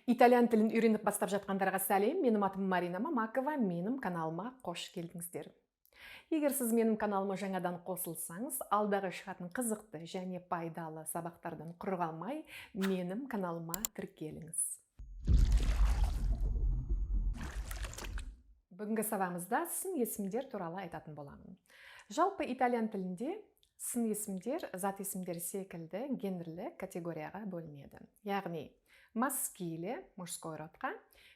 Итальян тілін үйреніп бастап жатқандарға сәлем. Менің атым Марина Мамакова, менің каналыма қош келдіңіздер. Егер сіз менің каналыма жаңадан қосылсаңыз, алдағы шығатын қызықты және пайдалы сабақтардан құр қалмай, менің каналыма тіркеліңіз. Бүгінгі сабағымызда сын есімдер туралы айтатын боламын. Жалпы итальян тілінде сын есімдер зат есімдер секілді гендерлі категорияға бөлінеді. Яғни маскиле мужской родқа,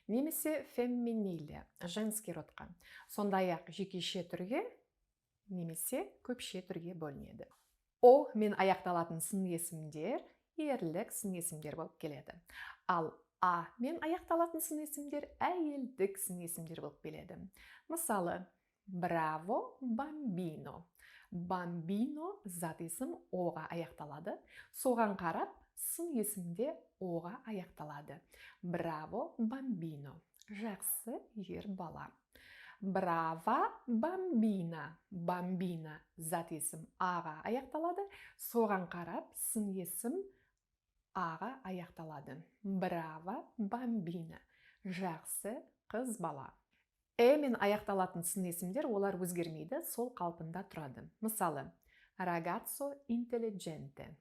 немесе феминиле женский родқа. Сондай-ақ жекеше түрге немесе көпше түрге бөлінеді. О мен аяқталатын сын есімдер ерлік сын есімдер болып келеді. Ал А мен аяқталатын сын есімдер әйелдік сын есімдер болып келеді. Мысалы, браво бамбино. Бамбино зат есім Оға аяқталады. Соған қарап, сын есімде Оға аяқталады. Браво бамбино. Жақсы ер бала. Брава бамбина. Бамбина зат есім Аға аяқталады. Соған қарап, сын есім Аға аяқталады. Брава бамбина. Жақсы қыз бала. Мен аяқталатын сын есімдер олар өзгермейді, сол қалпында тұрады. Мысалы, ragazzo intelligente.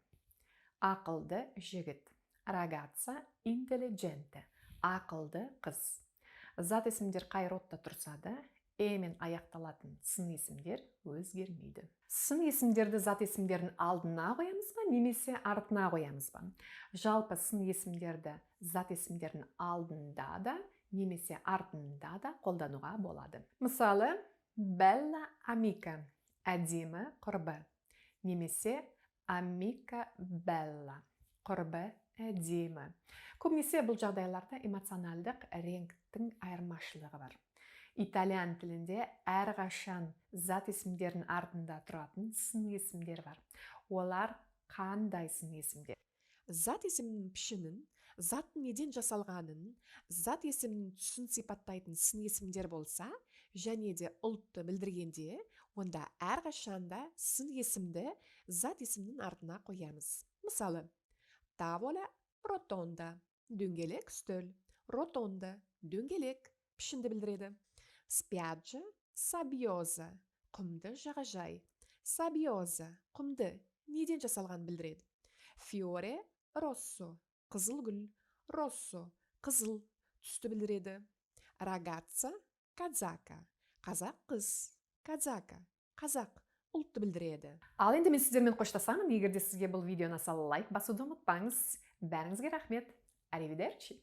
Ақылды жігіт. Ragazza intelligente. Ақылды қыз. Зат есімдер қай родта тұрса да, мен аяқталатын сын есімдер өзгермейді. Сын есімдерді зат есімдердің алдына қоямыз ба, немесе артына қоямыз ба? Жалпы сын есімдерді зат есімдердің алдында да, немесе артында да қолдануға болады. Мысалы, bella amica, әдемі құрбы, немесе amica bella, құрбы әдемі. Көбінесе бұл жағдайларда эмоционалдық реңктің айырмашылығы бар. Итальян тілінде әрқашан зат есімдердің артында тұратын сын есімдер бар. Олар қандай сын есімдер? Зат есімнің пішінін, заттың неден жасалғанын, зат есімнің түсін сипаттайтын сын есімдер болса, және де ұлтты білдіргенде, онда әрқашанда сын есімді зат есімнің артына қоямыз. Мысалы, tavola rotonda, дөңгелек үстел, rotonda, дөңгелек, пішінді білдіреді. Spiaggia sabbiosa, құмды жағажай. Sabbiosa, құмды, неден жасалған білдіреді. Fiore rosso, қызыл гүл. Rosso, қызыл, түсті білдіреді. Ragazza kazaka, қазақ қыз. Kazaka, қазақ, ұлтты білдіреді. Ал енді мен сіздермен қоштасамын. Егер де сізге бұл видео ұнаса, лайк басуды ұмытпаңыз. Бәріңізге рахмет. Arrivederci.